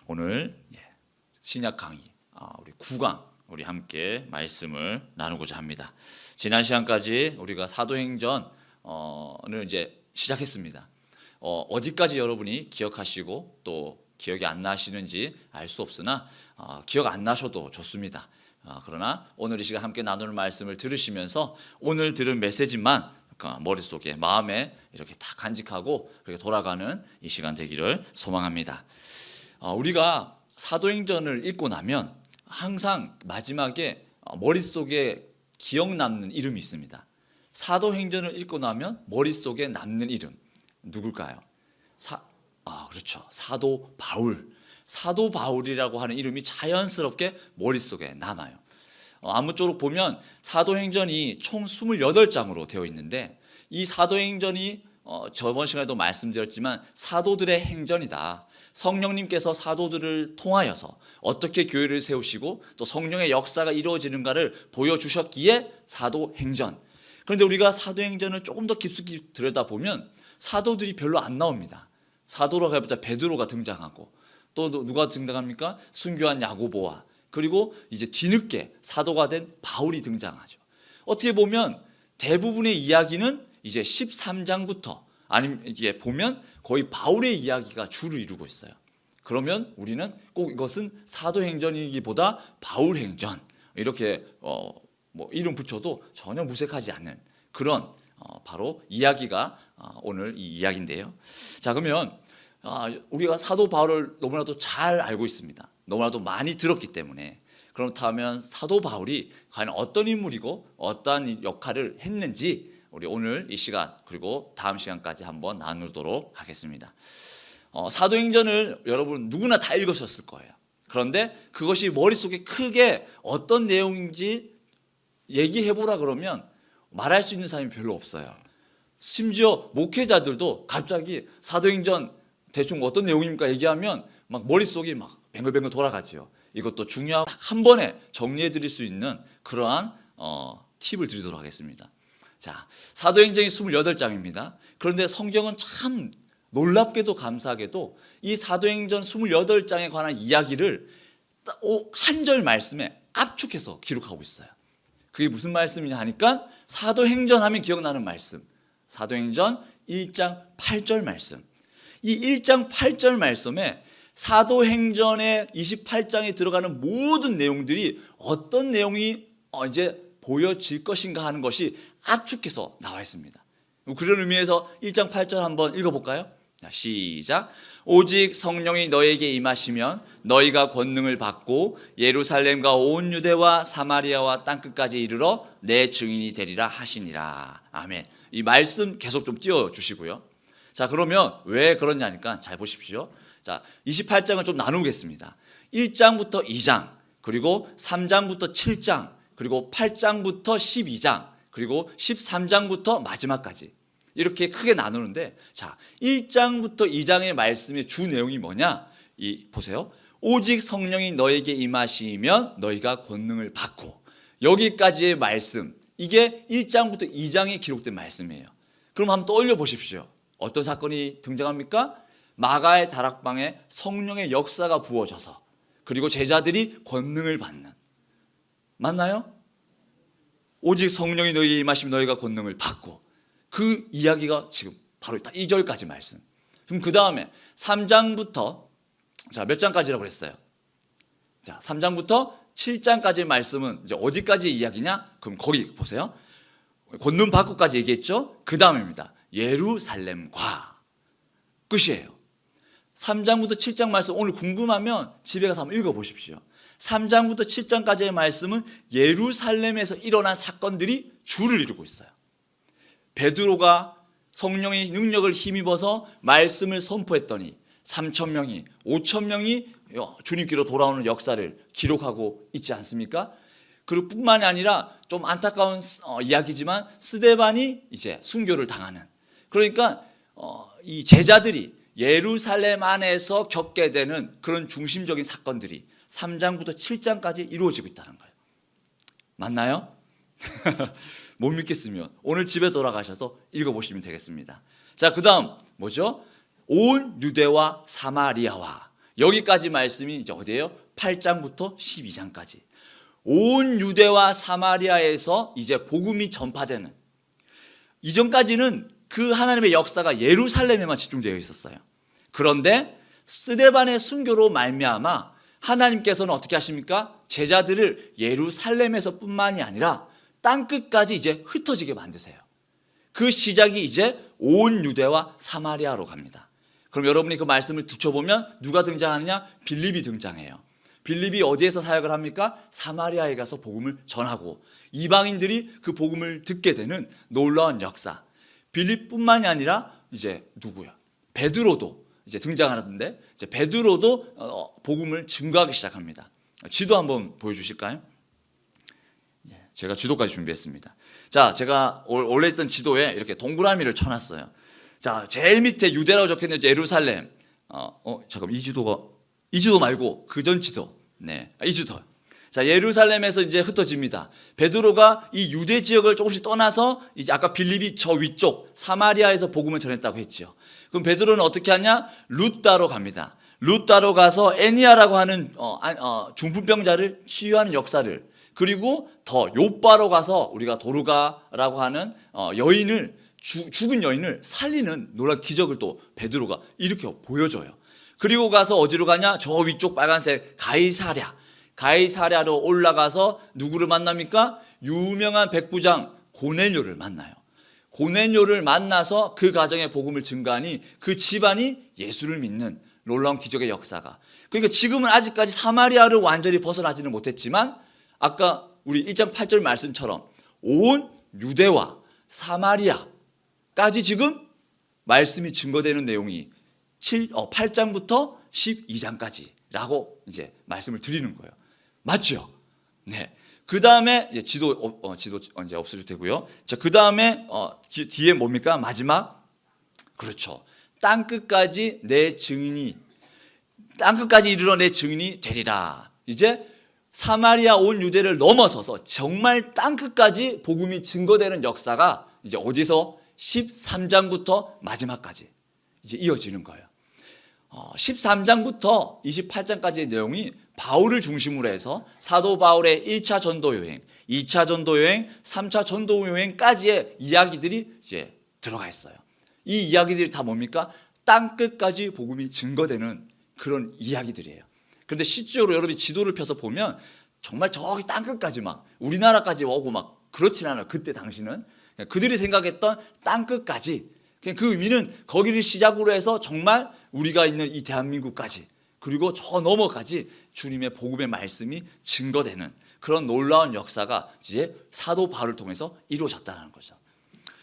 오늘 신약 강의 우리 9강 우리 함께 말씀을 나누고자 합니다. 지난 시간까지 우리가 사도행전을 이제 시작했습니다. 어디까지 여러분이 기억하시고 또 기억이 안 나시는지 알 수 없으나 기억 안 나셔도 좋습니다. 그러나 오늘 이 시간 함께 나눌 말씀을 들으시면서 오늘 들은 메시지만 머릿속에 마음에 이렇게 다 간직하고 그렇게 돌아가는 이 시간 되기를 소망합니다. 우리가 사도행전을 읽고 나면 항상 마지막에 머릿속에 기억 남는 이름이 있습니다. 사도행전을 읽고 나면 머릿속에 남는 이름 누굴까요? 그렇죠. 사도 바울. 사도 바울이라고 하는 이름이 자연스럽게 머릿속에 남아요. 아무쪼록 보면 사도행전이 총 28장으로 되어 있는데 이 사도행전이 저번 시간에도 말씀드렸지만 사도들의 행전이다. 성령님께서 사도들을 통하여서 어떻게 교회를 세우시고 또 성령의 역사가 이루어지는가를 보여주셨기에 사도행전. 그런데 우리가 사도행전을 조금 더 깊숙이 들여다보면 사도들이 별로 안 나옵니다. 사도라고 해보자 베드로가 등장하고 또 누가 등장합니까? 순교한 야고보와 그리고 이제 뒤늦게 사도가 된 바울이 등장하죠. 어떻게 보면 대부분의 이야기는 이제 13장부터 아니면 이게 보면 거의 바울의 이야기가 주를 이루고 있어요. 그러면 우리는 꼭 이것은 사도행전이기보다 바울행전 이렇게 이름 붙여도 전혀 무색하지 않는 그런 바로 이야기가 오늘 이 이야기인데요. 자, 그러면 우리가 사도 바울을 너무나도 잘 알고 있습니다. 너무나도 많이 들었기 때문에 그렇다면 사도 바울이 과연 어떤 인물이고 어떠한 역할을 했는지 우리 오늘 이 시간 그리고 다음 시간까지 한번 나누도록 하겠습니다. 사도행전을 여러분 누구나 다 읽으셨을 거예요. 그런데 그것이 머릿속에 크게 어떤 내용인지 얘기해보라 그러면 말할 수 있는 사람이 별로 없어요. 심지어 목회자들도 갑자기 사도행전 대충 어떤 내용입니까 얘기하면 막 머릿속이 막 뱅글뱅글 돌아가지요. 이것도 중요하고 한 번에 정리해 드릴 수 있는 그러한 팁을 드리도록 하겠습니다. 자, 사도행전이 28장입니다. 그런데 성경은 참 놀랍게도 감사하게도 이 사도행전 28장에 관한 이야기를 한 절 말씀에 압축해서 기록하고 있어요. 그게 무슨 말씀이냐 하니까 사도행전 하면 기억나는 말씀. 사도행전 1장 8절 말씀. 이 1장 8절 말씀에 사도행전의 28장에 들어가는 모든 내용들이 어떤 내용이 이제 보여질 것인가 하는 것이 압축해서 나와 있습니다. 그런 의미에서 1장 8절 한번 읽어볼까요? 자, 시작. 오직 성령이 너에게 임하시면 너희가 권능을 받고 예루살렘과 온 유대와 사마리아와 땅끝까지 이르러 내 증인이 되리라 하시니라. 아멘. 이 말씀 계속 좀 띄워주시고요. 자, 그러면 왜 그러냐니까 잘 보십시오. 자, 28장을 좀 나누겠습니다. 1장부터 2장, 그리고 3장부터 7장, 그리고 8장부터 12장, 그리고 13장부터 마지막까지 이렇게 크게 나누는데, 자, 1장부터 2장의 말씀의 주 내용이 뭐냐? 보세요. 오직 성령이 너에게 임하시면 너희가 권능을 받고, 여기까지의 말씀, 이게 1장부터 2장에 기록된 말씀이에요. 그럼 한번 떠올려 보십시오. 어떤 사건이 등장합니까? 마가의 다락방에 성령의 역사가 부어져서 그리고 제자들이 권능을 받는, 맞나요? 오직 성령이 너희에게 임하시면 너희가 권능을 받고, 그 이야기가 지금 바로 딱 2절까지 말씀. 그럼 그 다음에 3장부터 자, 몇 장까지라고 그랬어요? 자, 3장부터 7장까지의 말씀은 이제 어디까지의 이야기냐? 그럼 거기 보세요. 권능 받고까지 얘기했죠? 그 다음입니다. 예루살렘과 끝이에요. 3장부터 7장 말씀 오늘 궁금하면 집에 가서 한번 읽어보십시오. 3장부터 7장까지의 말씀은 예루살렘에서 일어난 사건들이 주를 이루고 있어요. 베드로가 성령의 능력을 힘입어서 말씀을 선포했더니 3,000명이 5,000명이 주님께로 돌아오는 역사를 기록하고 있지 않습니까? 그리고 뿐만이 아니라 좀 안타까운 이야기지만 스데반이 이제 순교를 당하는, 그러니까 이 제자들이 예루살렘 안에서 겪게 되는 그런 중심적인 사건들이 3장부터 7장까지 이루어지고 있다는 거예요. 맞나요? 못 믿겠으면 오늘 집에 돌아가셔서 읽어보시면 되겠습니다. 자, 그 다음 뭐죠? 온 유대와 사마리아와, 여기까지 말씀이 이제 어디예요? 8장부터 12장까지. 온 유대와 사마리아에서 이제 복음이 전파되는, 이전까지는 그 하나님의 역사가 예루살렘에만 집중되어 있었어요. 그런데 스데반의 순교로 말미암아 하나님께서는 어떻게 하십니까? 제자들을 예루살렘에서뿐만이 아니라 땅끝까지 이제 흩어지게 만드세요. 그 시작이 이제 온 유대와 사마리아로 갑니다. 그럼 여러분이 그 말씀을 뒤쳐보면 누가 등장하느냐? 빌립이 등장해요. 빌립이 어디에서 사역을 합니까? 사마리아에 가서 복음을 전하고 이방인들이 그 복음을 듣게 되는 놀라운 역사. 빌립뿐만이 아니라 이제 누구야? 베드로도 이제 등장하는데, 이제 베드로도 복음을 증거하기 시작합니다. 지도 한번 보여주실까요? 제가 지도까지 준비했습니다. 자, 제가 원래 있던 지도에 이렇게 동그라미를 쳐놨어요. 자, 제일 밑에 유대라고 적혀있는 예루살렘. 잠깐, 이 지도 말고 그 전 지도. 네, 이 지도. 자, 예루살렘에서 이제 흩어집니다. 베드로가 이 유대 지역을 조금씩 떠나서 이제 아까 빌립이 저 위쪽 사마리아에서 복음을 전했다고 했죠. 그럼 베드로는 어떻게 하냐? 루다로 갑니다. 루다로 가서 애니아라고 하는 중풍병자를 치유하는 역사를, 그리고 더 요바로 가서 우리가 도르가라고 하는 여인을 죽은 여인을 살리는 놀라운 기적을 또 베드로가 이렇게 보여줘요. 그리고 가서 어디로 가냐? 저 위쪽 빨간색 가이사랴로 올라가서 누구를 만납니까? 유명한 백부장 고넬료를 만나요. 고넬료를 만나서 그 가정의 복음을 증거하니 그 집안이 예수를 믿는 놀라운 기적의 역사가. 그러니까 지금은 아직까지 사마리아를 완전히 벗어나지는 못했지만 아까 우리 1장 8절 말씀처럼 온 유대와 사마리아까지 지금 말씀이 증거되는 내용이 8장부터 12장까지라고 이제 말씀을 드리는 거예요. 맞죠? 네. 그 다음에 지도 이제 없어도 되고요. 자, 그 다음에 뒤에 뭡니까? 마지막, 그렇죠. 땅끝까지 이르러 내 증인이 되리라. 이제 사마리아 온 유대를 넘어서서 정말 땅끝까지 복음이 증거되는 역사가 이제 어디서 13장부터 마지막까지 이제 이어지는 거예요. 13장부터 28장까지의 내용이 바울을 중심으로 해서 사도 바울의 1차 전도 여행, 2차 전도 여행, 3차 전도 여행까지의 이야기들이 이제 들어가 있어요. 이 이야기들이 다 뭡니까? 땅끝까지 복음이 증거되는 그런 이야기들이에요. 그런데 실제로 여러분이 지도를 펴서 보면 정말 저기 땅끝까지 막 우리나라까지 오고 막 그렇진 않아요. 그때 당시는 그들이 생각했던 땅끝까지, 그 의미는 거기를 시작으로 해서 정말 우리가 있는 이 대한민국까지, 그리고 저 너머까지 주님의 복음의 말씀이 증거되는 그런 놀라운 역사가 이제 사도 바울을 통해서 이루어졌다는 거죠.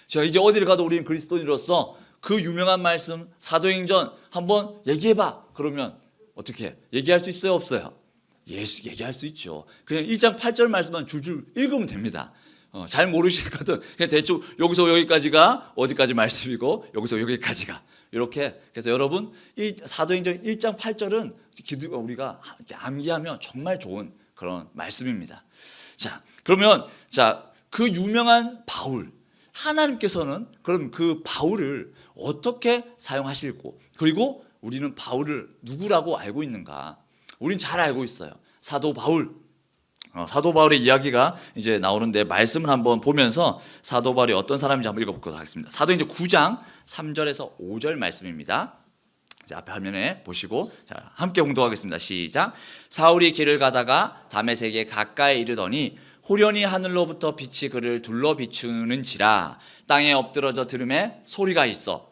자, 이제 어디를 가도 우리는 그리스도인으로서 그 유명한 말씀 사도행전 한번 얘기해봐. 그러면 어떻게 얘기할 수 있어요? 없어요? 얘기할 수 있죠. 그냥 1장 8절 말씀만 줄줄 읽으면 됩니다. 잘 모르시거든. 그냥 대충 여기서 여기까지가 어디까지 말씀이고 여기서 여기까지가 이렇게. 그래서 여러분 사도행전 1장 8절은 우리가 암기하면 정말 좋은 그런 말씀입니다. 자, 그러면 그 유명한 바울, 하나님께서는 그럼 그 바울을 어떻게 사용하실고, 그리고 우리는 바울을 누구라고 알고 있는가? 우린 잘 알고 있어요. 사도 바울의 이야기가 이제 나오는데 말씀을 한번 보면서 사도 바울이 어떤 사람인지 한번 읽어보도록 하겠습니다. 사도행전 9장 3절에서 5절 말씀입니다. 자, 앞에 화면에 보시고 함께 공독하겠습니다. 시작. 사울이 길을 가다가 다메섹에 가까이 이르더니 호련히 하늘로부터 빛이 그를 둘러 비추는지라 땅에 엎드러져 들음에 소리가 있어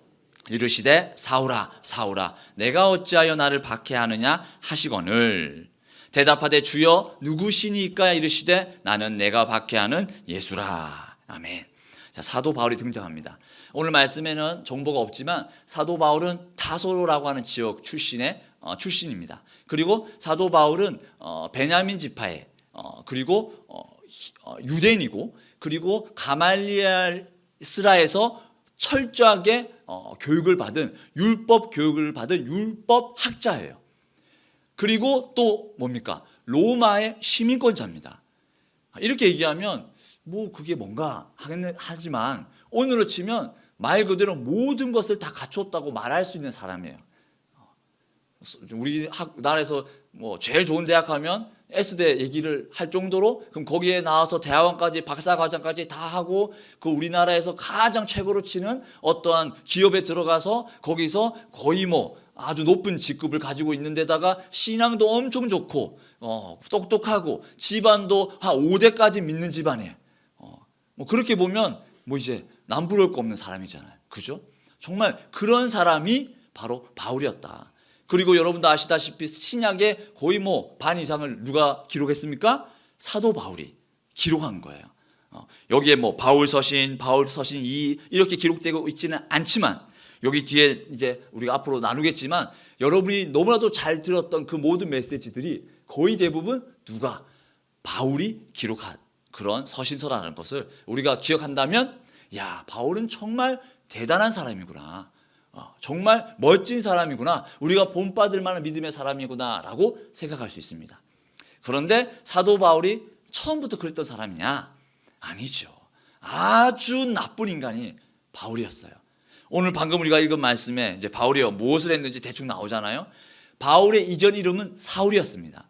이르시되 사울아 사울아 내가 어찌하여 나를 박해하느냐 하시거늘 대답하되 주여 누구시니까 이르시되 나는 내가 박해하는 예수라. 아멘. 자, 사도 바울이 등장합니다. 오늘 말씀에는 정보가 없지만 사도 바울은 다소로라고 하는 지역 출신입니다. 그리고 사도 바울은 베냐민 지파의 그리고 유대인이고, 그리고 가말리엘스라에서 철저하게 교육을 받은 율법 교육을 받은 율법 학자예요. 그리고 또 뭡니까? 로마의 시민권자입니다. 이렇게 얘기하면 뭐 그게 뭔가 하지만 오늘로 치면 말 그대로 모든 것을 다 갖췄다고 말할 수 있는 사람이에요. 우리나라에서 뭐 제일 좋은 대학 하면 S대 얘기를 할 정도로, 그럼 거기에 나와서 대학원까지 박사과정까지 다 하고 그 우리나라에서 가장 최고로 치는 어떠한 기업에 들어가서 거기서 거의 뭐 아주 높은 직급을 가지고 있는 데다가 신앙도 엄청 좋고 똑똑하고 집안도 한 5대까지 믿는 집안이에요. 뭐 그렇게 보면 뭐 이제 남부러울 거 없는 사람이잖아요. 그죠? 정말 그런 사람이 바로 바울이었다. 그리고 여러분도 아시다시피 신약의 거의 뭐 반 이상을 누가 기록했습니까? 사도 바울이 기록한 거예요. 여기에 뭐 바울 서신 2 이렇게 기록되고 있지는 않지만, 여기 뒤에 이제 우리가 앞으로 나누겠지만, 여러분이 너무나도 잘 들었던 그 모든 메시지들이 거의 대부분 누가? 바울이 기록한 그런 서신서라는 것을 우리가 기억한다면, 야, 바울은 정말 대단한 사람이구나, 정말 멋진 사람이구나, 우리가 본받을 만한 믿음의 사람이구나 라고 생각할 수 있습니다. 그런데 사도 바울이 처음부터 그랬던 사람이냐? 아니죠. 아주 나쁜 인간이 바울이었어요. 오늘 방금 우리가 읽은 말씀에 이제 바울이 무엇을 했는지 대충 나오잖아요. 바울의 이전 이름은 사울이었습니다.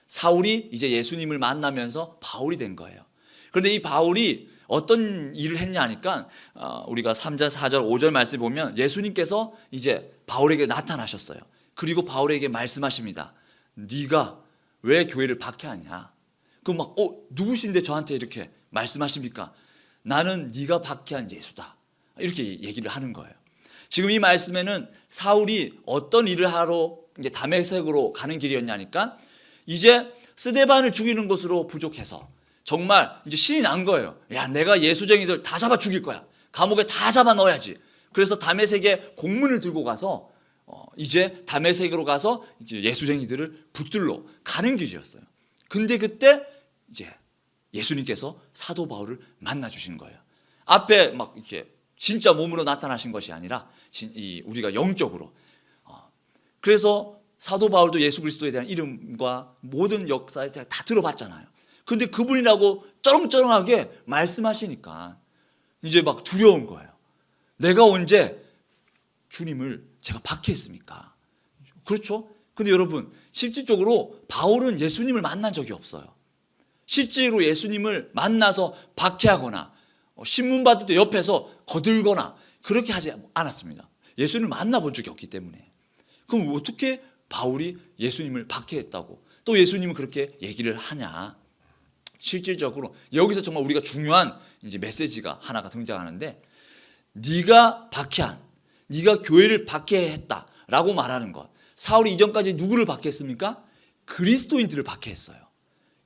사울이 이제 예수님을 만나면서 바울이 된 거예요. 그런데 이 바울이 어떤 일을 했냐 하니까 우리가 3절, 4절, 5절 말씀을 보면 예수님께서 이제 바울에게 나타나셨어요. 그리고 바울에게 말씀하십니다. 네가 왜 교회를 박해하냐? 그럼 막 누구신데 저한테 이렇게 말씀하십니까? 나는 네가 박해한 예수다. 이렇게 얘기를 하는 거예요. 지금 이 말씀에는 사울이 어떤 일을 하러 이제 다메섹으로 가는 길이었냐니까, 이제 스데반을 죽이는 것으로 부족해서 정말 이제 신이 난 거예요. 야, 내가 예수쟁이들 다 잡아 죽일 거야. 감옥에 다 잡아 넣어야지. 그래서 다메섹에 공문을 들고 가서 이제 다메섹으로 가서 이제 예수쟁이들을 붙들러 가는 길이었어요. 근데 그때 이제 예수님께서 사도 바울을 만나 주신 거예요. 앞에 막 이렇게 진짜 몸으로 나타나신 것이 아니라 우리가 영적으로. 그래서 사도 바울도 예수 그리스도에 대한 이름과 모든 역사에 다 들어봤잖아요. 근데 그분이라고 쩌렁쩌렁하게 말씀하시니까 이제 막 두려운 거예요. 내가 언제 주님을 제가 박해했습니까? 그렇죠? 근데 여러분, 실질적으로 바울은 예수님을 만난 적이 없어요. 실제로 예수님을 만나서 박해하거나 신문 받을 때 옆에서 거들거나 그렇게 하지 않았습니다. 예수님을 만나본 적이 없기 때문에. 그럼 어떻게 바울이 예수님을 박해했다고 또 예수님은 그렇게 얘기를 하냐? 실질적으로 여기서 정말 우리가 중요한 이제 메시지가 하나가 등장하는데, 네가 박해한, 네가 교회를 박해했다라고 말하는 것. 사울이 이전까지 누구를 박해했습니까? 그리스도인들을 박해했어요.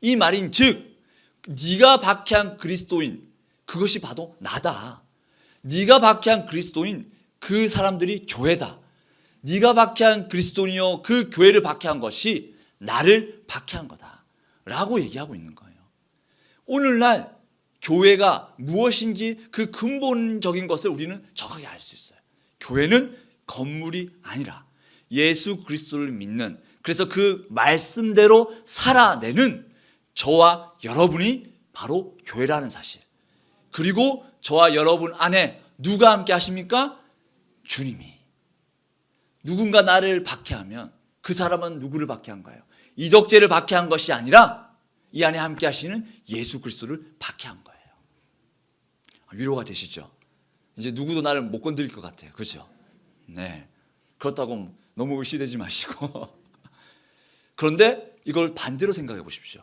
이 말인즉 네가 박해한 그리스도인, 그것이 바로 나다. 네가 박해한 그리스도인, 그 사람들이 교회다. 네가 박해한 그리스도인이요, 그 교회를 박해한 것이 나를 박해한 거다 라고 얘기하고 있는 거예요. 오늘날 교회가 무엇인지 그 근본적인 것을 우리는 정확히 알 수 있어요. 교회는 건물이 아니라 예수 그리스도를 믿는, 그래서 그 말씀대로 살아내는 저와 여러분이 바로 교회라는 사실. 그리고 저와 여러분 안에 누가 함께 하십니까? 주님이. 누군가 나를 박해하면 그 사람은 누구를 박해한가요? 이덕재를 박해한 것이 아니라 이 안에 함께 하시는 예수 그리스도를 박해한 거예요. 위로가 되시죠? 이제 누구도 나를 못 건드릴 것 같아요. 그렇죠? 네. 그렇다고 너무 의시되지 마시고. 그런데 이걸 반대로 생각해 보십시오.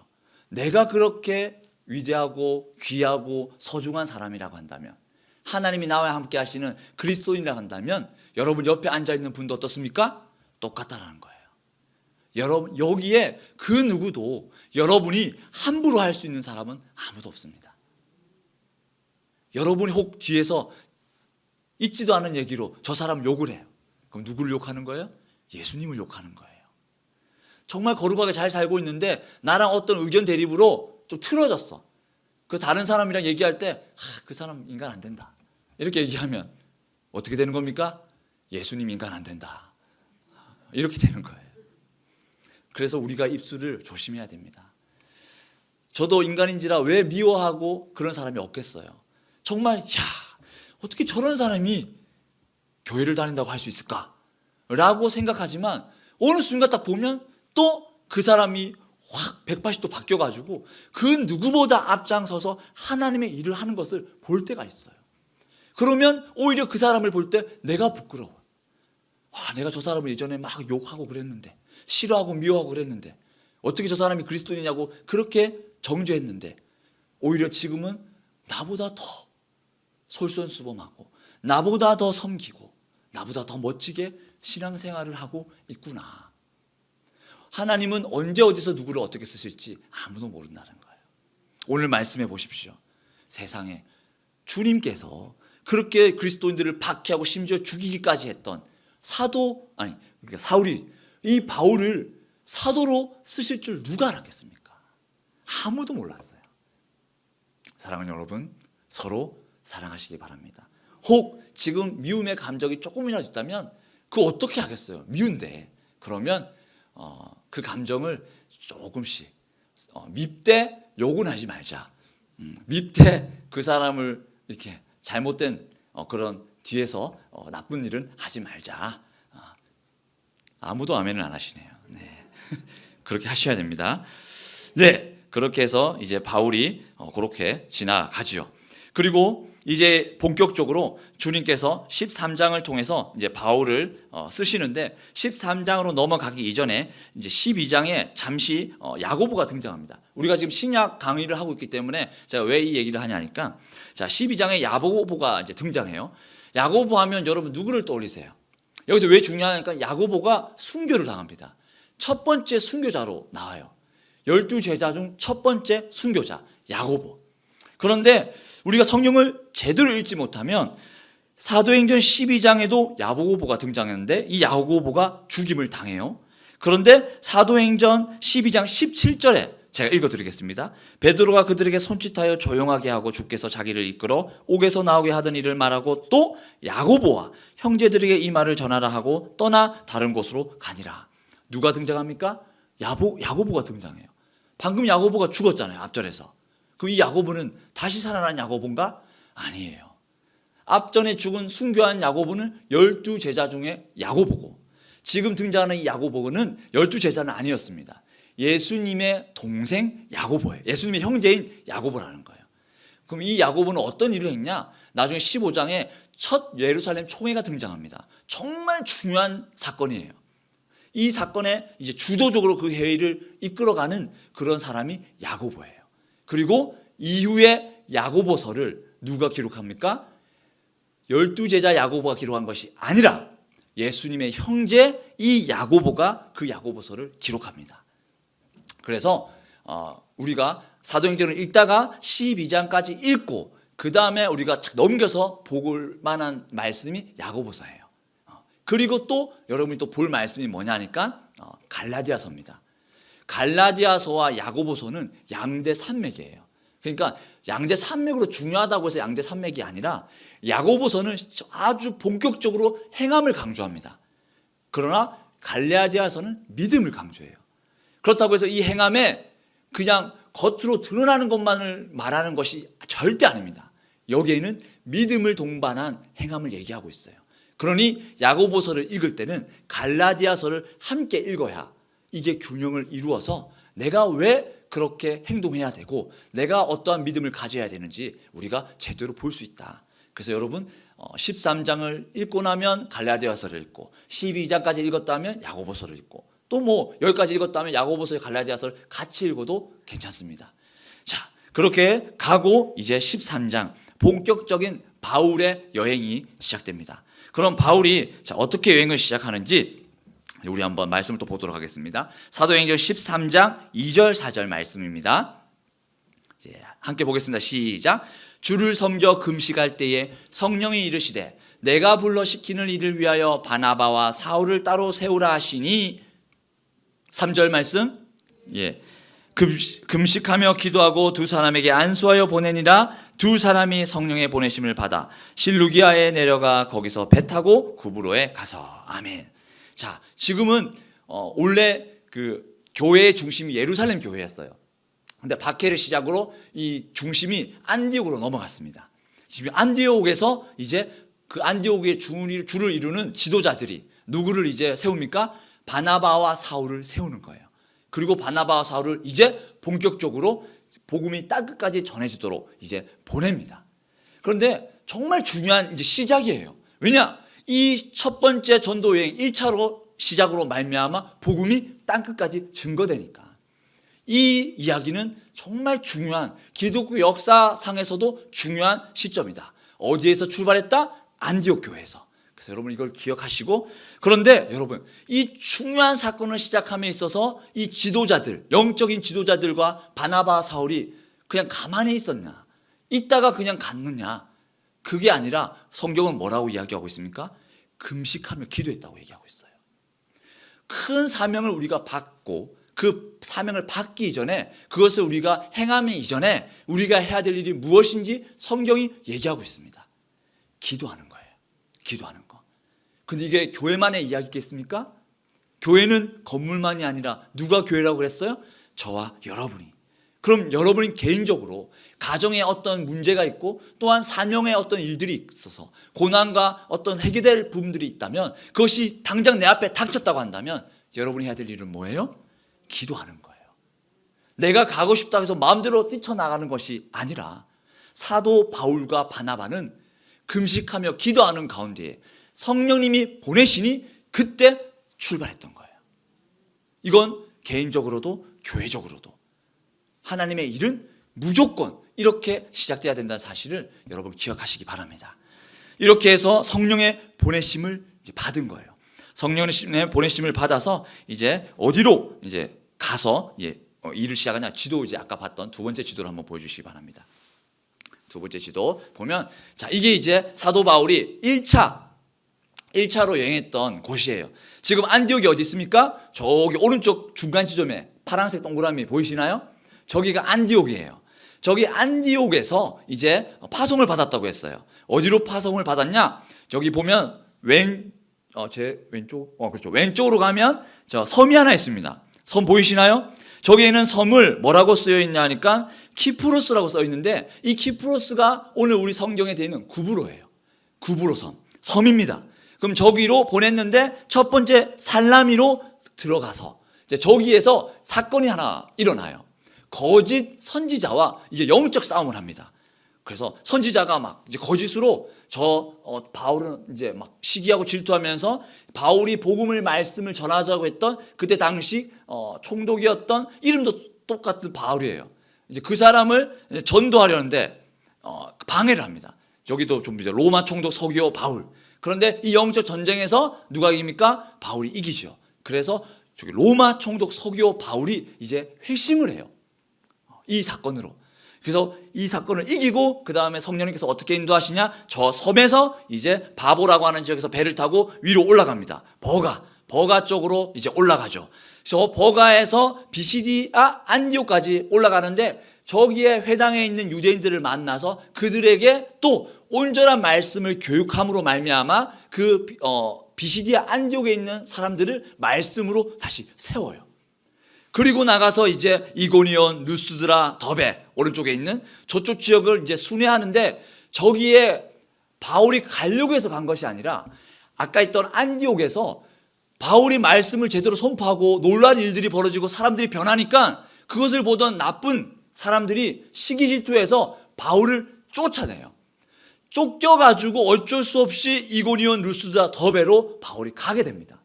내가 그렇게 위대하고 귀하고 소중한 사람이라고 한다면, 하나님이 나와 함께 하시는 그리스도인이라고 한다면, 여러분 옆에 앉아있는 분도 어떻습니까? 똑같다라는 거예요. 여러분, 여기에 그 누구도 여러분이 함부로 할 수 있는 사람은 아무도 없습니다. 여러분이 혹 뒤에서 있지도 않은 얘기로 저 사람 욕을 해요. 그럼 누구를 욕하는 거예요? 예수님을 욕하는 거예요. 정말 거룩하게 잘 살고 있는데 나랑 어떤 의견 대립으로 좀 틀어졌어. 그 다른 사람이랑 얘기할 때 그 사람 인간 안 된다 이렇게 얘기하면 어떻게 되는 겁니까? 예수님 인간 안 된다 이렇게 되는 거예요. 그래서 우리가 입술을 조심해야 됩니다. 저도 인간인지라 왜 미워하고 그런 사람이 없겠어요. 정말 어떻게 저런 사람이 교회를 다닌다고 할 수 있을까? 라고 생각하지만 어느 순간 딱 보면 또 그 사람이 확 180도 바뀌어가지고 그 누구보다 앞장서서 하나님의 일을 하는 것을 볼 때가 있어요. 그러면 오히려 그 사람을 볼 때 내가 부끄러워. 내가 저 사람을 예전에 막 욕하고 그랬는데, 싫어하고 미워하고 그랬는데, 어떻게 저 사람이 그리스도인이냐고 그렇게 정죄했는데, 오히려 지금은 나보다 더 솔선수범하고 나보다 더 섬기고 나보다 더 멋지게 신앙생활을 하고 있구나. 하나님은 언제 어디서 누구를 어떻게 쓰실지 아무도 모른다는 거예요. 오늘 말씀해 보십시오. 세상에 주님께서 그렇게 그리스도인들을 박해하고 심지어 죽이기까지 했던 그러니까 사울이 이 바울을 사도로 쓰실 줄 누가 알았겠습니까? 아무도 몰랐어요. 사랑하는 여러분, 서로 사랑하시기 바랍니다. 혹 지금 미움의 감정이 조금이라도 있다면 그거 어떻게 하겠어요? 미운데. 그러면 그 감정을 조금씩 밉되 욕은 하지 말자. 밉되 그 사람을 이렇게 잘못된 그런 뒤에서 나쁜 일은 하지 말자. 아무도 아멘을 안 하시네요. 네. 그렇게 하셔야 됩니다. 네, 그렇게 해서 이제 바울이 그렇게 지나가지요. 그리고 이제 본격적으로 주님께서 13장을 통해서 이제 바울을 쓰시는데 13장으로 넘어가기 이전에 이제 12장에 잠시 야고보가 등장합니다. 우리가 지금 신약 강의를 하고 있기 때문에 제가 왜 이 얘기를 하냐니까, 자, 12장에 야고보가 이제 등장해요. 야고보 하면 여러분 누구를 떠올리세요? 여기서 왜 중요하니까 야고보가 순교를 당합니다. 첫 번째 순교자로 나와요. 12제자 중 첫 번째 순교자 야고보. 그런데 우리가 성경을 제대로 읽지 못하면 사도행전 12장에도 야고보가 등장했는데 이 야고보가 죽임을 당해요. 그런데 사도행전 12장 17절에 제가 읽어드리겠습니다. 베드로가 그들에게 손짓하여 조용하게 하고 주께서 자기를 이끌어 옥에서 나오게 하던 일을 말하고 또 야고보와 형제들에게 이 말을 전하라 하고 떠나 다른 곳으로 가니라. 누가 등장합니까? 야고보가 등장해요. 방금 야고보가 죽었잖아요, 앞절에서. 그 이 야고보는 다시 살아난 야고보인가? 아니에요. 앞전에 죽은 순교한 야고보는 12제자 중에 야고보고, 지금 등장하는 이 야고보는 12제자는 아니었습니다. 예수님의 동생 야고보예요. 예수님의 형제인 야고보라는 거예요. 그럼 이 야고보는 어떤 일을 했냐? 나중에 15장에 첫 예루살렘 총회가 등장합니다. 정말 중요한 사건이에요. 이 사건에 이제 주도적으로 그 회의를 이끌어가는 그런 사람이 야고보예요. 그리고 이후에 야고보서를 누가 기록합니까? 12제자 야고보가 기록한 것이 아니라 예수님의 형제 이 야고보가 그 야고보서를 기록합니다. 그래서 우리가 사도행전을 읽다가 12장까지 읽고 그 다음에 우리가 넘겨서 볼 만한 말씀이 야고보서예요. 그리고 또 여러분이 또 볼 말씀이 뭐냐니까 갈라디아서입니다. 갈라디아서와 야고보서는 양대 산맥이에요. 그러니까 양대 산맥으로 중요하다고 해서 양대 산맥이 아니라 야고보서는 아주 본격적으로 행함을 강조합니다. 그러나 갈라디아서는 믿음을 강조해요. 그렇다고 해서 이 행함에 그냥 겉으로 드러나는 것만을 말하는 것이 절대 아닙니다. 여기에는 믿음을 동반한 행함을 얘기하고 있어요. 그러니 야고보서를 읽을 때는 갈라디아서를 함께 읽어야 이게 균형을 이루어서 내가 왜 그렇게 행동해야 되고 내가 어떠한 믿음을 가져야 되는지 우리가 제대로 볼 수 있다. 그래서 여러분 13장을 읽고 나면 갈라디아서를 읽고 12장까지 읽었다면 야고보서를 읽고 또 뭐 여기까지 읽었다면 야고보서의 갈라디아서를 같이 읽어도 괜찮습니다. 자, 그렇게 가고 이제 13장 본격적인 바울의 여행이 시작됩니다. 그럼 바울이 어떻게 여행을 시작하는지 우리 한번 말씀을 또 보도록 하겠습니다. 사도행전 13장 2절 4절 말씀입니다. 함께 보겠습니다. 시작. 주를 섬겨 금식할 때에 성령이 이르시되 내가 불러 시키는 일을 위하여 바나바와 사울을 따로 세우라 하시니 3절 말씀. 금식하며 기도하고 두 사람에게 안수하여 보내니라. 두 사람이 성령의 보내심을 받아 실루기아에 내려가 거기서 배 타고 구브로에 가서. 아멘. 자, 지금은 원래 그 교회의 중심이 예루살렘 교회였어요. 근데 박해를 시작으로 이 중심이 안디옥으로 넘어갔습니다. 지금 안디옥에서 이제 그 안디옥의 줄을 이루는 지도자들이 누구를 이제 세웁니까? 바나바와 사울을 세우는 거예요. 그리고 바나바와 사울을 이제 본격적으로 복음이 땅끝까지 전해지도록 이제 보냅니다. 그런데 정말 중요한 이제 시작이에요. 왜냐? 이 첫 번째 전도 여행 1차로 시작으로 말미암아 복음이 땅끝까지 증거되니까. 이 이야기는 정말 중요한 기독교 역사상에서도 중요한 시점이다. 어디에서 출발했다? 안디옥 교회에서. 그래서 여러분 이걸 기억하시고, 그런데 여러분 이 중요한 사건을 시작함에 있어서 이 지도자들, 영적인 지도자들과 바나바 사울이 그냥 가만히 있었냐, 있다가 그냥 갔느냐, 그게 아니라 성경은 뭐라고 이야기하고 있습니까? 금식하며 기도했다고 얘기하고 있어요. 큰 사명을 우리가 받고 그 사명을 받기 이전에, 그것을 우리가 행하기 이전에 우리가 해야 될 일이 무엇인지 성경이 얘기하고 있습니다. 기도하는 거예요. 기도하는 거. 근데 이게 교회만의 이야기겠습니까? 교회는 건물만이 아니라 누가 교회라고 그랬어요? 저와 여러분이. 그럼 여러분이 개인적으로 가정에 어떤 문제가 있고 또한 사명에 어떤 일들이 있어서 고난과 어떤 해결될 부분들이 있다면, 그것이 당장 내 앞에 닥쳤다고 한다면 여러분이 해야 될 일은 뭐예요? 기도하는 거예요. 내가 가고 싶다고 해서 마음대로 뛰쳐나가는 것이 아니라, 사도 바울과 바나바는 금식하며 기도하는 가운데에 성령님이 보내시니 그때 출발했던 거예요. 이건 개인적으로도 교회적으로도 하나님의 일은 무조건 이렇게 시작돼야 된다는 사실을 여러분 기억하시기 바랍니다. 이렇게 해서 성령의 보내심을 이제 받은 거예요. 성령의 보내심을 받아서 이제 어디로 이제 가서 일을 시작하냐? 지도, 이제 아까 봤던 두 번째 지도를 한번 보여주시기 바랍니다. 두 번째 지도 보면, 자, 이게 이제 사도 바울이 1차로 여행했던 곳이에요. 지금 안디옥이 어디 있습니까? 저기 오른쪽 중간 지점에 파란색 동그라미 보이시나요? 저기가 안디옥이에요. 저기 안디옥에서 이제 파송을 받았다고 했어요. 어디로 파송을 받았냐? 저기 보면 제 왼쪽, 그렇죠. 왼쪽으로 가면 저 섬이 하나 있습니다. 섬 보이시나요? 저기에는 섬을 뭐라고 쓰여 있냐 하니까 키프로스라고 써 있는데, 이 키프로스가 오늘 우리 성경에 되어 있는 구브로예요. 구브로 섬입니다. 그럼 저기로 보냈는데 첫 번째 살라미로 들어가서 이제 저기에서 사건이 하나 일어나요. 거짓 선지자와 이제 영적 싸움을 합니다. 그래서 선지자가 막 이제 거짓으로 바울은 이제 막 시기하고 질투하면서 바울이 복음을 말씀을 전하자고 했던 그때 당시 총독이었던, 이름도 똑같은 바울이에요. 이제 그 사람을 이제 전도하려는데 방해를 합니다. 여기도 좀 이제 로마 총독 서기오 바울. 그런데 이 영적 전쟁에서 누가 이깁니까? 바울이 이기죠. 그래서 저기 로마 총독 서기오 바울이 이제 회심을 해요. 이 사건으로. 그래서 이 사건을 이기고 그 다음에 성령님께서 어떻게 인도하시냐? 저 섬에서 이제 바보라고 하는 지역에서 배를 타고 위로 올라갑니다. 버가 쪽으로 이제 올라가죠. 저 버가에서 비시디아 안디옥까지 올라가는데, 저기에 회당에 있는 유대인들을 만나서 그들에게 또 온전한 말씀을 교육함으로 말미암아 그 비시디아 안디옥에 있는 사람들을 말씀으로 다시 세워요. 그리고 나가서 이제 이고니온, 루스드라, 더베 오른쪽에 있는 저쪽 지역을 이제 순회하는데, 저기에 바울이 가려고 해서 간 것이 아니라 아까 있던 안디옥에서 바울이 말씀을 제대로 선포하고 놀랄 일들이 벌어지고 사람들이 변하니까 그것을 보던 나쁜 사람들이 시기 질투해서 바울을 쫓아내요. 쫓겨가지고 어쩔 수 없이 이고니온, 루스드라, 더베로 바울이 가게 됩니다.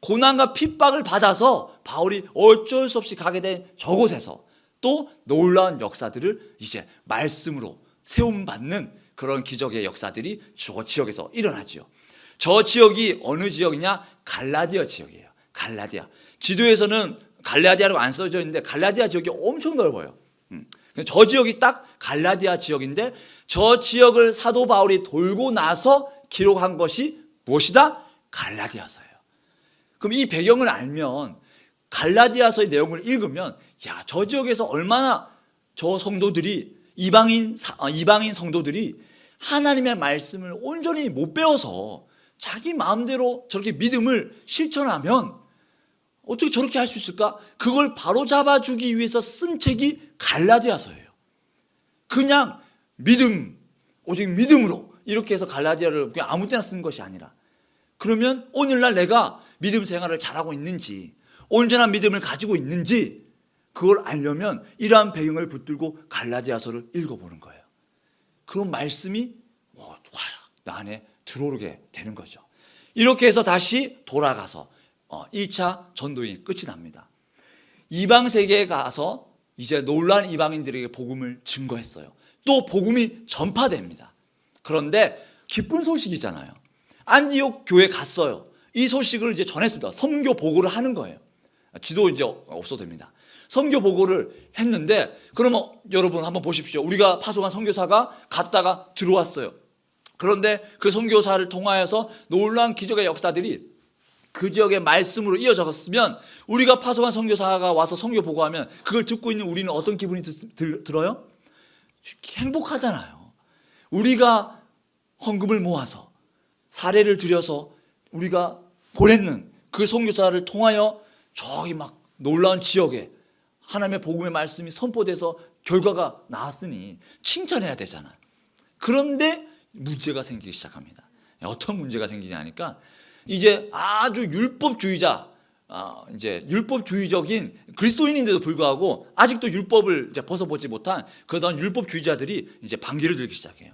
고난과 핍박을 받아서 바울이 어쩔 수 없이 가게 된 저곳에서 또 놀라운 역사들을 이제 말씀으로 세움받는 그런 기적의 역사들이 저 지역에서 일어나죠. 저 지역이 어느 지역이냐? 갈라디아 지역이에요. 갈라디아. 지도에서는 갈라디아라고 안 써져 있는데 갈라디아 지역이 엄청 넓어요. 저 지역이 딱 갈라디아 지역인데, 저 지역을 사도 바울이 돌고 나서 기록한 것이 무엇이다? 갈라디아서예요. 그럼 이 배경을 알면, 갈라디아서의 내용을 읽으면, 야, 저 지역에서 얼마나 저 성도들이, 이방인 성도들이 하나님의 말씀을 온전히 못 배워서 자기 마음대로 저렇게 믿음을 실천하면 어떻게 저렇게 할 수 있을까? 그걸 바로잡아주기 위해서 쓴 책이 갈라디아서예요. 그냥 오직 믿음으로 이렇게 해서 갈라디아를 그냥 아무 때나 쓴 것이 아니라, 그러면 오늘날 내가 믿음 생활을 잘하고 있는지, 온전한 믿음을 가지고 있는지 그걸 알려면 이러한 배경을 붙들고 갈라디아서를 읽어보는 거예요. 그 말씀이 나 안에 들어오게 되는 거죠. 이렇게 해서 다시 돌아가서 1차 전도행이 끝이 납니다. 이방 세계에 가서 이제 놀란 이방인들에게 복음을 증거했어요. 또 복음이 전파됩니다. 그런데 기쁜 소식이잖아요. 안디옥 교회 갔어요. 이 소식을 이제 전했습니다. 선교 보고를 하는 거예요. 지도 이제 없어도 됩니다. 선교 보고를 했는데, 그러면 여러분 한번 보십시오. 우리가 파송한 선교사가 갔다가 들어왔어요. 그런데 그 선교사를 통하여서 놀라운 기적의 역사들이 그 지역의 말씀으로 이어졌으면, 우리가 파송한 선교사가 와서 선교 보고하면 그걸 듣고 있는 우리는 어떤 기분이 들어요? 행복하잖아요. 우리가 헌금을 모아서 사례를 들여서 우리가 보냈는 그 선교사를 통하여 저기 막 놀라운 지역에 하나님의 복음의 말씀이 선포돼서 결과가 나왔으니 칭찬해야 되잖아요. 그런데 문제가 생기기 시작합니다. 어떤 문제가 생기냐니까, 이제 아주 율법주의자, 이제 율법주의적인 그리스도인인데도 불구하고 아직도 율법을 이제 벗어보지 못한 그런 율법주의자들이 이제 반기를 들기 시작해요.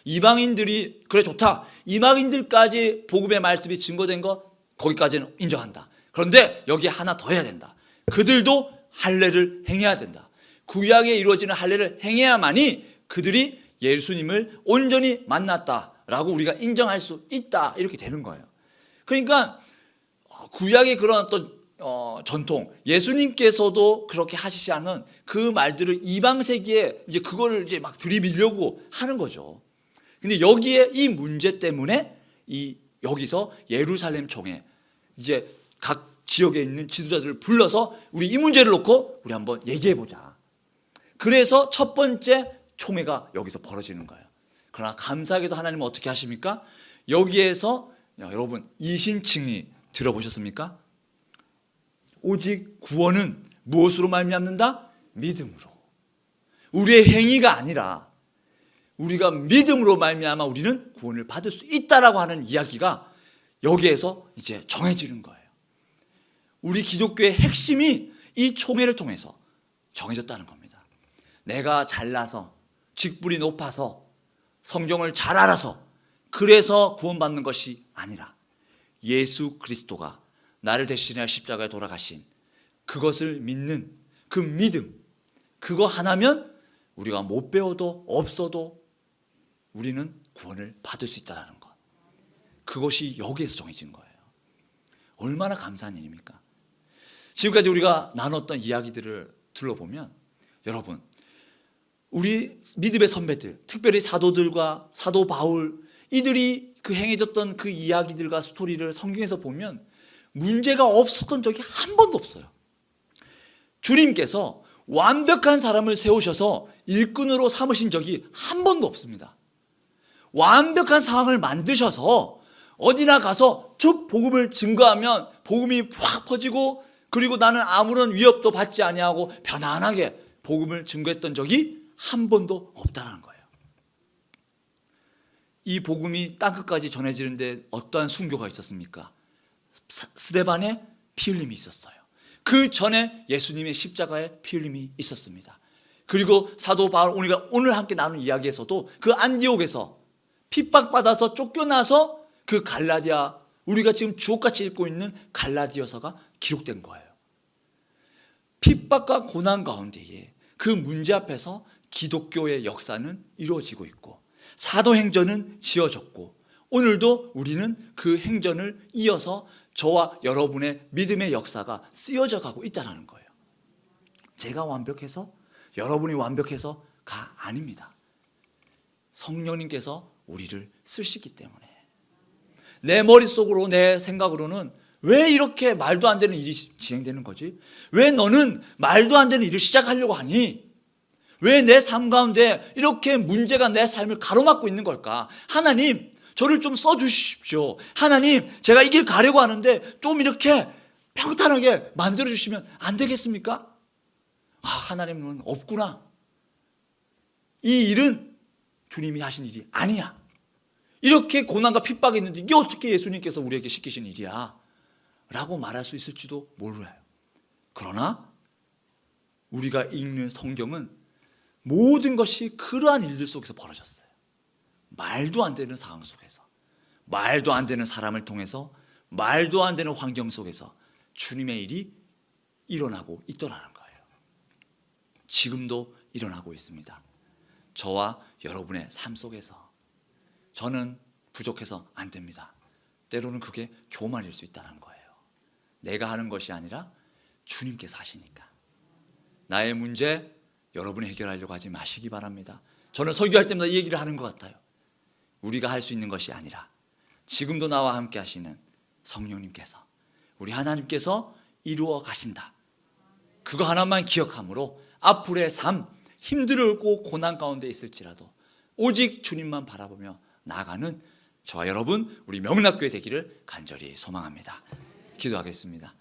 이방인들이 그래 좋다, 이방인들까지 복음의 말씀이 증거된 거 거기까지는 인정한다. 그런데 여기에 하나 더 해야 된다. 그들도 할례를 행해야 된다. 구약에 이루어지는 할례를 행해야만이 그들이 예수님을 온전히 만났다라고 우리가 인정할 수 있다, 이렇게 되는 거예요. 그러니까 구약의 그런 어떤 전통, 예수님께서도 그렇게 하시지 않은 그 말들을 이방 세계에 이제 그거를 이제 막 들이밀려고 하는 거죠. 근데 여기에 이 문제 때문에 여기서 예루살렘 총회, 이제 각 지역에 있는 지도자들을 불러서 우리 이 문제를 놓고 우리 한번 얘기해 보자. 그래서 첫 번째 총회가 여기서 벌어지는 거예요. 그러나 감사하게도 하나님은 어떻게 하십니까? 여기에서 여러분 이신칭의 들어보셨습니까? 오직 구원은 무엇으로 말미암는다? 믿음으로. 우리의 행위가 아니라 우리가 믿음으로 말미암아 우리는 구원을 받을 수 있다라고 하는 이야기가 여기에서 이제 정해지는 거예요. 우리 기독교의 핵심이 이 총회를 통해서 정해졌다는 겁니다. 내가 잘나서, 직분이 높아서, 성경을 잘 알아서 그래서 구원받는 것이 아니라 예수 그리스도가 나를 대신하여 십자가에 돌아가신 그것을 믿는 그 믿음, 그거 하나면 우리가 못 배워도 없어도 우리는 구원을 받을 수 있다는 것. 그것이 여기에서 정해진 거예요. 얼마나 감사한 일입니까? 지금까지 우리가 나눴던 이야기들을 들어보면 여러분, 우리 믿음의 선배들, 특별히 사도들과 사도 바울, 이들이 그 행해졌던 그 이야기들과 스토리를 성경에서 보면 문제가 없었던 적이 한 번도 없어요. 주님께서 완벽한 사람을 세우셔서 일꾼으로 삼으신 적이 한 번도 없습니다. 완벽한 상황을 만드셔서 어디나 가서 쭉 복음을 증거하면 복음이 확 퍼지고, 그리고 나는 아무런 위협도 받지 아니하고 편안하게 복음을 증거했던 적이 한 번도 없다는 거예요. 이 복음이 땅끝까지 전해지는데 어떠한 순교가 있었습니까? 스데반의 피 흘림이 있었어요. 그 전에 예수님의 십자가의 피 흘림이 있었습니다. 그리고 사도 바울, 우리가 오늘 함께 나눈 이야기에서도 그 안디옥에서 핍박받아서 쫓겨나서 그 갈라디아, 우리가 지금 주옥같이 읽고 있는 갈라디아서가 기록된 거예요. 핍박과 고난 가운데에 그 문제 앞에서 기독교의 역사는 이루어지고 있고 사도행전은 지어졌고, 오늘도 우리는 그 행전을 이어서 저와 여러분의 믿음의 역사가 쓰여져 가고 있다는 거예요. 제가 완벽해서, 여러분이 완벽해서가 아닙니다. 성령님께서 우리를 쓰시기 때문에. 내 머릿속으로, 내 생각으로는 왜 이렇게 말도 안 되는 일이 진행되는 거지? 왜 너는 말도 안 되는 일을 시작하려고 하니? 왜 내 삶 가운데 이렇게 문제가 내 삶을 가로막고 있는 걸까? 하나님, 저를 좀 써주십시오. 하나님, 제가 이 길 가려고 하는데 좀 이렇게 평탄하게 만들어주시면 안 되겠습니까? 하나님은 없구나. 이 일은 주님이 하신 일이 아니야. 이렇게 고난과 핍박이 있는데 이게 어떻게 예수님께서 우리에게 시키신 일이야? 라고 말할 수 있을지도 몰라요. 그러나 우리가 읽는 성경은 모든 것이 그러한 일들 속에서 벌어졌어요. 말도 안 되는 상황 속에서, 말도 안 되는 사람을 통해서, 말도 안 되는 환경 속에서 주님의 일이 일어나고 있더라는 거예요. 지금도 일어나고 있습니다. 저와 여러분의 삶 속에서. 저는 부족해서 안 됩니다. 때로는 그게 교만일 수 있다는 거예요. 내가 하는 것이 아니라 주님께서 하시니까. 나의 문제 여러분이 해결하려고 하지 마시기 바랍니다. 저는 설교할 때마다 이 얘기를 하는 것 같아요. 우리가 할 수 있는 것이 아니라 지금도 나와 함께 하시는 성령님께서, 우리 하나님께서 이루어 가신다. 그거 하나만 기억함으로 앞으로의 삶, 힘들고 고난 가운데 있을지라도 오직 주님만 바라보며 나아가는 저와 여러분, 우리 명락교회 되기를 간절히 소망합니다. 기도하겠습니다.